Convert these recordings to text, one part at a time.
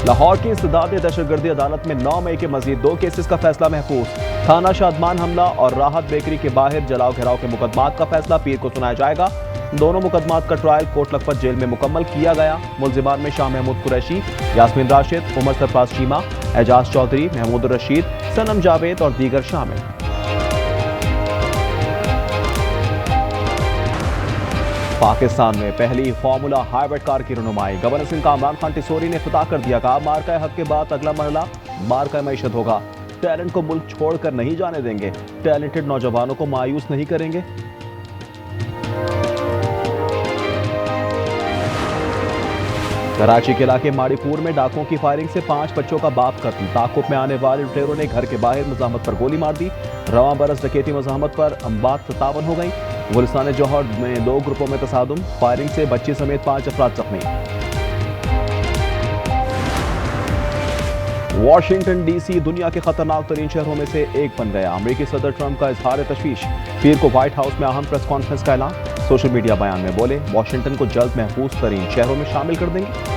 लाहौर की इस्तेदादी दहशतगर्दी अदालत में 9 मई के मजीद 2 केसेस का फैसला महफूज। थाना शादमान हमला और राहत बेकरी के बाहर जलाओ घिराव के मुकदमात का फैसला पीर को सुनाया जाएगा। दोनों मुकदमात का ट्रायल कोट लखपत जेल में मुकम्मल किया गया। मुलजिमान में शाह महमूद कुरैशी, यास्मीन राशिद, उमर सरफराज शीमा, एजाज चौधरी, महमूद रशीद, सनम जावेद और दीगर शामिल। पाकिस्तान में पहली फार्मूला हाइब्रिड कार की रनुमाई। गवर्नर सिंह का इमरान खान टिसोरी ने खिताब कर दिया, कहा मार्का हक के बाद अगला मरहला मार्का मईशत होगा। टैलेंट को मुल्क छोड़कर नहीं जाने देंगे, टैलेंटेड नौजवानों को मायूस नहीं करेंगे। कराची के इलाके माड़ीपुर में डाकुओं की फायरिंग से 5 बच्चों का बाप कत्ल। ताकुब में आने वाले लुटेरों ने घर के बाहर मज़ाहमत पर गोली मार दी। रवां बरस डकैती मज़ाहमत पर अम्बात 57 हो गई। गुलिस्तान जौहर में 2 ग्रुपों में तसादुम, फायरिंग से बच्ची समेत 5 अफराद जख्मी। वाशिंगटन डीसी दुनिया के खतरनाक तरीन शहरों में से एक बन गया। अमेरिकी सदर ट्रंप का इजहार तशवीश। पीर को व्हाइट हाउस में अहम प्रेस कॉन्फ्रेंस का ऐलान। सोशल मीडिया बयान में बोले, वाशिंगटन को जल्द महफूज तरीन शहरों में शामिल कर देंगे।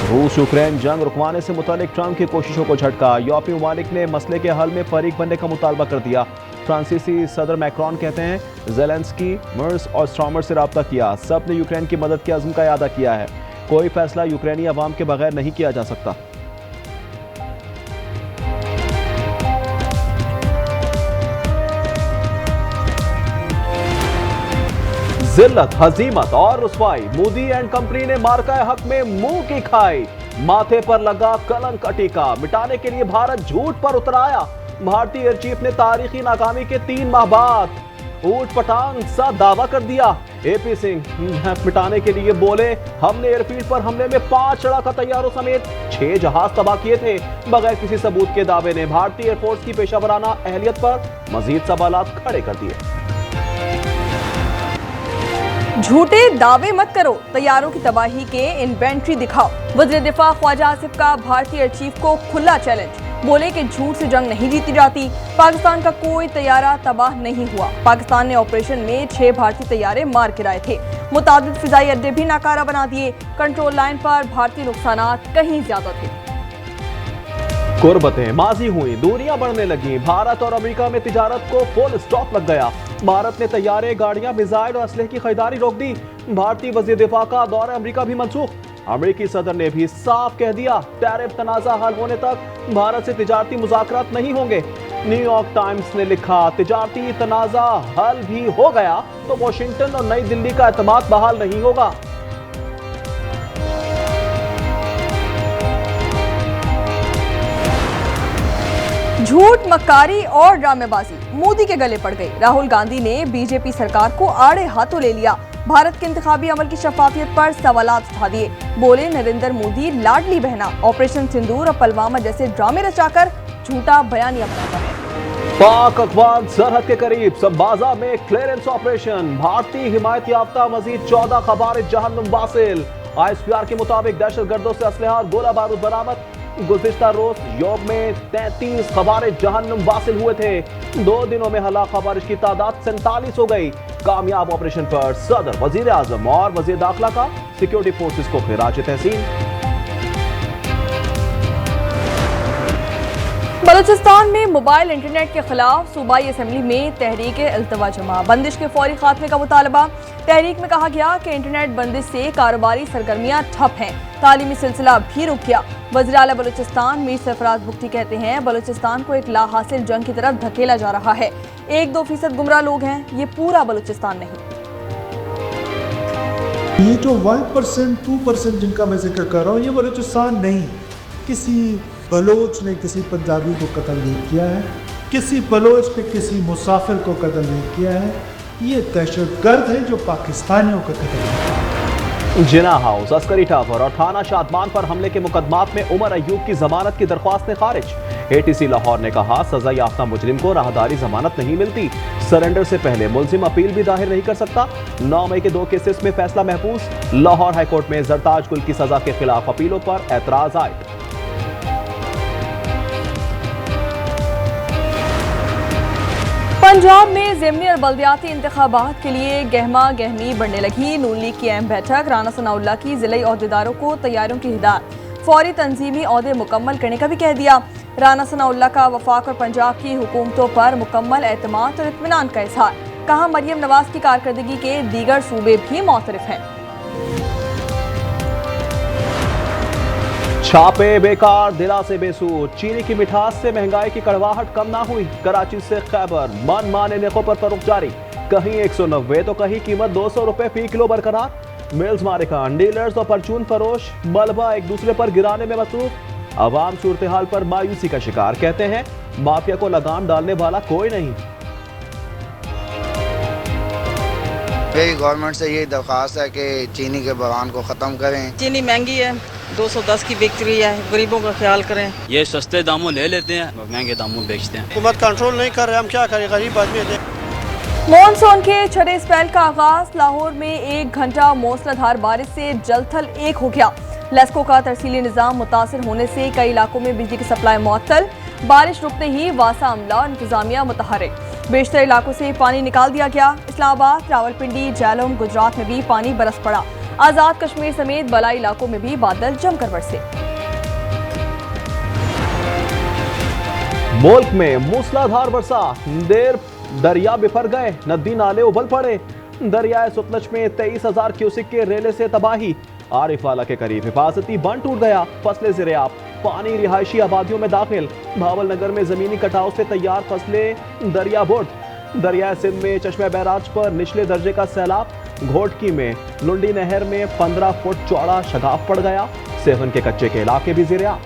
रूस यूक्रेन जंग रुकवाने से मुतालिक ट्रंप की कोशिशों को झटका। यूरोपीय ममालिक ने मसले के हल में फरीक बनने का मुतालबा कर दिया। फ्रांसीसी सदर मैक्रोन कहते हैं ज़ेलेंस्की, मर्स और स्ट्रॉमर से रब्ता किया। सब ने यूक्रेन की मदद के अज़्म का इरादा किया है। कोई फैसला यूक्रेनी अवाम के बगैर नहीं किया जा सकता। जिल्लत, हजीमत और रुसवाई, मोदी एंड कंपनी ने मार्का हक में मुंह की खाई। माथे पर लगा कलंक टीका मिटाने के लिए भारत झूठ पर उतर आया। भारतीय एयर चीफ ने तारीखी नाकामी के 3 माह बाद ऊट पटांग सा दावा कर दिया। एपी सिंह मिटाने के लिए बोले, हमने एयरफील्ड पर हमले में 5 लड़ाका तैयारों समेत 6 जहाज तबाह किए थे। बगैर किसी सबूत के दावे ने भारतीय एयरफोर्स की पेशावराना अहलियत पर मजीद सवालात खड़े कर दिए। झूठे दावे मत करो, तैयारों की तबाही के इन्वेंट्री दिखाओ। वज़ीर दिफा ख्वाजा आसिफ का भारतीय एयर चीफ को खुला चैलेंज। बोले कि झूठ से जंग नहीं जीती जाती। पाकिस्तान का कोई तैयारा तबाह नहीं हुआ। पाकिस्तान ने ऑपरेशन में 6 भारतीय तैयारे मार गिराए थे। मुतादिद फिजाई अड्डे भी नाकारा बना दिए। कंट्रोल लाइन पर भारतीय नुकसानात कहीं ज्यादा थे। कुर्बतें माजी हुई, दूरियां बढ़ने लगी। भारत और अमेरिका में तिजारत को फुल स्टॉप लग गया। भारत ने तैयारे, गाड़ियां, मिसाइल और असलहे की खरीदारी रोक दी। भारतीय वज़ीर दिफा का दौरा अमेरिका भी मनसूख। अमेरिकी सदर ने भी साफ कह दिया, टैरिफ तनाज़ा हल होने तक भारत से तिजारती मुज़ाकरात नहीं होंगे। न्यूयॉर्क टाइम्स ने लिखा, तिजारती तनाज़ा हल भी हो गया तो वाशिंगटन और नई दिल्ली का एतमाद बहाल नहीं होगा। झूठ, मक्कारी और ड्रामेबाजी मोदी के गले पड़ गई। राहुल गांधी ने बीजेपी सरकार को आड़े हाथों ले लिया। भारत के इंतखाबी अमल की शफाफियत पर सवालात उठा दिए। बोले, नरेंद्र मोदी लाडली बहना, ऑपरेशन सिंदूर और पुलवामा जैसे ड्रामे रचाकर झूठा बयानिया बनाता है। पाक अफगान सरहद के करीब संबाजा में क्लियरेंस ऑपरेशन। भारतीय हिमायत याफ्ता मजीद 14 खवारिज जहन्नुम वासिल। ISPR के मुताबिक दहशतगर्दों से असलहा और गोला बारूद बरामद। गुज़िश्ता रोज यूरोप में 33 खवारिज जहन्नुम वासिल हुए थे। 2 दिनों में हलाक खवारिज की तादाद 47 हो गई। कामयाब ऑपरेशन पर सदर, वजीर आजम और वजीर दाखिला का सिक्योरिटी फोर्सेस को खिराज तहसीन। बलूचिस्तान में मोबाइल इंटरनेट के खिलाफ सूबाई असेंबली में तहरीक इल्तवा जमा। बंदिश के फौरी खात्मे का मुतालबा। तहरीक में कहा गया कि इंटरनेट बंदिश से कारोबारी सरगर्मियां ठप हैं। तालीमी सिलसिला भी रुक गया। वज़ीर आला बलूचिस्तान मीर सरफराज बुख्ती कहते हैं, बलूचिस्तान को एक लाहासिल जंग की तरफ धकेला जा रहा है। 1-2% गुमराह लोग हैं, ये पूरा बलूचिस्तान नहीं। ये जो 1%, 2% जिनका मैं जिक्र कर रहा हूँ, ये बलूचिस्तान नहीं। किसी बलोच ने किसी पंजाबी को कत्ल नहीं किया है, किसी बलोच ने किसी मुसाफिर को कत्ल नहीं किया है। ये दहशतगर्द है जो पाकिस्तानियों को कत्ल किया है। जिना हाउस, अस्करी टावर और थाना शादमान पर हमले के मुकदमात में उमर अयूब की जमानत की दरख्वास्त खारिज। ATC लाहौर ने कहा, सजा याफ्ता मुजरिम को राहदारी जमानत नहीं मिलती। सरेंडर से पहले मुलजिम अपील भी दाखिल नहीं कर सकता। 9 मई के 2 केसेस में फैसला महफूज। लाहौर हाईकोर्ट में जरताज गुल की सजा के खिलाफ अपीलों पर एतराज आए। पंजाब में ज़िमनी और बल्दियाती इंतखाबात के लिए गहमा गहमी बढ़ने लगी। नून लीग की अहम बैठक, राना सनाउल्लाह की ज़िले अहदेदारों को तैयारियों की हिदायत, फौरी तंजीमी अहदे मुकम्मल करने का भी कह दिया। राना सनाउल्लाह का वफाक और पंजाब की हुकूमतों पर मुकम्मल एतमाद और इत्मीनान का इजहार, कहा मरियम नवाज की कारकर्दगी के दीगर सूबे भी मौतरफ हैं। छापे बेकार, दिला से बेसूर, चीनी की मिठास से महंगाई की कड़वाहट कम ना हुई। कराची से खैबर, मन माने नेकों पर फरोख्त जारी, कहीं 190 तो कहीं कीमत 200 रुपए फी किलो बरकरार। मिल्स मालिकान, डीलर्स और परचून फरोश मलबा एक दूसरे पर गिराने में मसरूफ। अवाम सूरत हाल पर मायूसी का शिकार, कहते हैं माफिया को लगाम डालने वाला कोई नहीं। मेरी गवर्नमेंट से ये दरख्वास्त है कि चीनी के बहरान को ख़त्म करें। चीनी महंगी है, 210 की बिक रही है, गरीबों का ख्याल करें। ये सस्ते दामों ले लेते हैं और महंगे दामों बेचते हैं। हुकूमत कंट्रोल नहीं कर रहे, हम क्या करें, गरीब आदमी है। मॉनसून के छठे स्पेल का आगाज, लाहौर में 1 घंटा मूसलाधार बारिश से जलथल एक हो गया। लेस्को का तरसीली निज़ाम मुतासर होने से कई इलाकों में बिजली की सप्लाई मुअत्तल। बारिश रुकते ही वासा अमला और इंतजामिया मुतहर्रिक, बेशतर इलाकों से पानी निकाल दिया गया। इस्लामाबाद, रावलपिंडी, झेलम, गुजरात में भी पानी बरस पड़ा। आजाद कश्मीर समेत बलाई इलाकों में भी बादल जमकर बरसे। मुल्क में मूसलाधार बरसात, देर दरिया बिफर गए, नदी नाले उबल पड़े। दरियाए सतलज में 23,000 क्यूसिक के रेले से तबाही। आरिफवाला के करीब हिफाजती बंद टूट गया, फसलें ज़िरियाब, पानी रिहायशी आबादियों में दाखिल। भावल नगर में जमीनी कटाव से तैयार फसलें दरिया बुर्द। दरियाए सिंध में चश्मे बैराज पर निचले दर्जे का सैलाब। घोटकी में लुंडी नहर में 15 फुट चौड़ा शगाफ पड़ गया। सेवन के कच्चे के इलाके भी ज़िरियाब।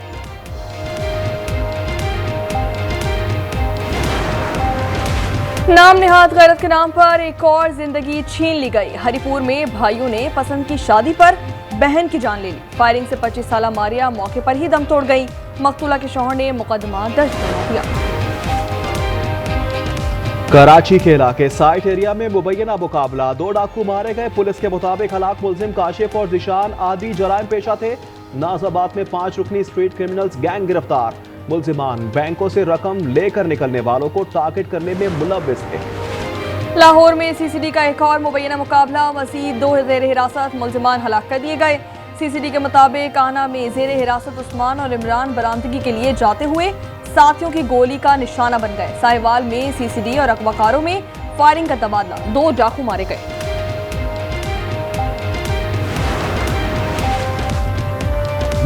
नाम निहाद गैरत के नाम पर एक और जिंदगी छीन ली गई। हरिपुर में भाइयों ने पसंद की शादी पर बहन की जान ले ली। फायरिंग से 25 साल मारिया मौके पर ही दम तोड़ गई। मकतूला के शौहर ने मुकदमा दर्ज करा दिया। कराची के इलाके साइट एरिया में मुबैना मुकाबला, 2 डाकू मारे गए। पुलिस के मुताबिक हलाक मुलजिम काशिफ और जिशान आदि जराइम पेशा थे। नाजाबाद में 5 रुकनी स्ट्रीट क्रिमिनल्स गैंग गिरफ्तार। मुलजिमान बैंकों से रकम लेकर निकलने वालों को टारगेट करने में मुलव्विस थे। लाहौर में सीसीडी का एक और मुबैना मुकाबला, मजीद 2 ज़ेर हिरासत मुलजिमान हलाक कर दिए गए। सीसीडी के मुताबिक आना में ज़ेर हिरासत उस्मान और इमरान बरामदगी के लिए जाते हुए साथियों की गोली का निशाना बन गए। साहिवाल में सीसीडी और अगवाकारों में फायरिंग का तबादला, 2 डाकू मारे गए।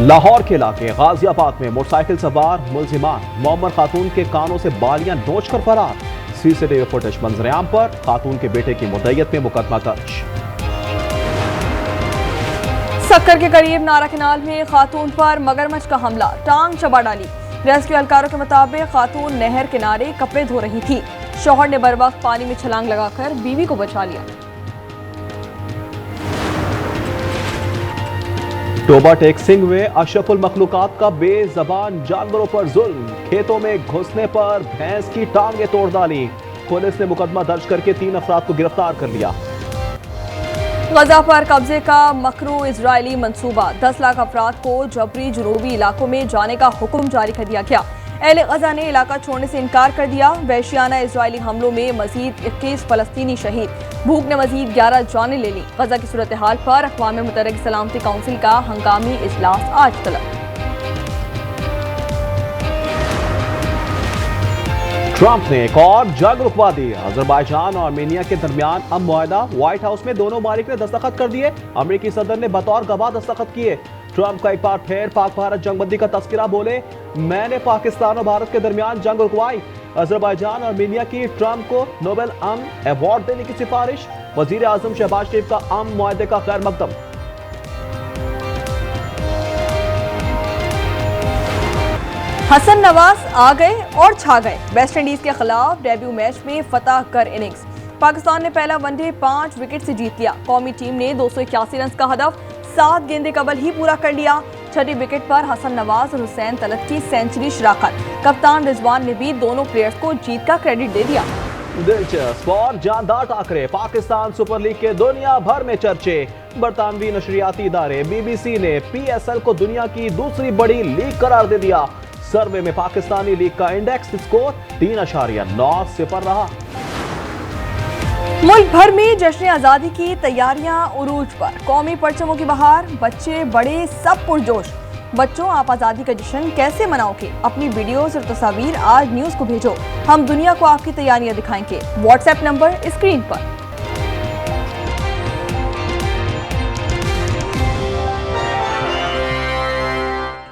लाहौर के इलाके गाजियाबाद में मोटरसाइकिल सवार मुलजिमान मोहम्मद खातून के कानों से बालियां नोचकर फरार। सीसीटीवी फुटेज मंजरेआम पर, खातून के बेटे की मुद्दईयत में मुकदमा दर्ज। सक्कर के करीब नारा केनाल में खातून पर मगरमच्छ का हमला, टांग चबा डाली। रेस्क्यू एहलकारों के मुताबिक खातून नहर किनारे कपड़े धो रही थी। शौहर ने बर वक्त पानी में छलांग लगाकर बीवी को बचा लिया। टोबा टेक्सिंग में अशरफुल मखलूकात का बेज़बान जानवरों पर जुल्म, खेतों में घुसने पर भैंस की टांगें तोड़ डाली। पुलिस ने मुकदमा दर्ज करके 3 अफराद को गिरफ्तार कर लिया। गजा पर कब्जे का मकरू इजरायली मंसूबा, 10 लाख अफराद को जबरी जुनूबी इलाकों में जाने का हुक्म जारी कर दिया गया। अहले गजा ने इलाका छोड़ने से इनकार कर दिया। वहशियाना इजरायली हमलों में मजीद 21 फलस्तीनी शहीद, भूख ने मजीद 11 जानें ले ली। गजा की सूरत हाल पर अक़वाम मुत्तहिदा सलामती काउंसिल का हंगामी इजलास आज तलब। ट्रंप ने एक और जंग रुकवा दी। अजरबैजान और आर्मेनिया के दरमियान अब मुआहदा, व्हाइट हाउस में दोनों मालिक ने दस्तखत कर दिए। अमेरिकी सदर ने बतौर गवाह दस्तखत किए। ट्रंप का एक बार फिर पाक भारत जंगबंदी का तस्करा, बोले मैंने पाकिस्तान और भारत के दरमियान जंग रुकवाई। अजरबैजान और आर्मेनिया की ट्रंप को नोबेल अमन अवार्ड देने की सिफारिश। वजीर आजम शहबाज शरीफ का अमन मुआहदे का खैर मकदम। हसन नवाज आ गए और छा गए। वेस्ट इंडीज के खिलाफ डेब्यू मैच में फतह कर इनिंग्स, पाकिस्तान ने पहला वनडे 5 विकेट से जीत लिया। कौमी टीम ने 281 रन का हदफ 7 गेंदे कबल ही पूरा कर लिया। छठी विकेट पर हसन नवाज और हुसैन तलत की सेंचुरी शराकत। कप्तान रिजवान ने भी दोनों प्लेयर्स को जीत का क्रेडिट दे दिया। दिलचस्प और जानदार टाकरे, पाकिस्तान सुपर लीग के दुनिया भर में चर्चे। बरतानवी नशरियाती इदारे BBC ने PSL को दुनिया की दूसरी बड़ी लीग करार दे दिया। सर्वे में पाकिस्तानी लीग का इंडेक्स स्कोर 3.90 रहा। मुल्क भर में जश्न आज़ादी की तैयारियां उरूज पर। कौमी परचमों की बहार, बच्चे बड़े सब पुरजोश। बच्चों, आप आज़ादी का जश्न कैसे मनाओगे? अपनी वीडियोस और तस्वीर आज न्यूज़ को भेजो। हम दुनिया को आपकी तैयारियां दिखाएंगे। व्हाट्सएप नंबर स्क्रीन पर।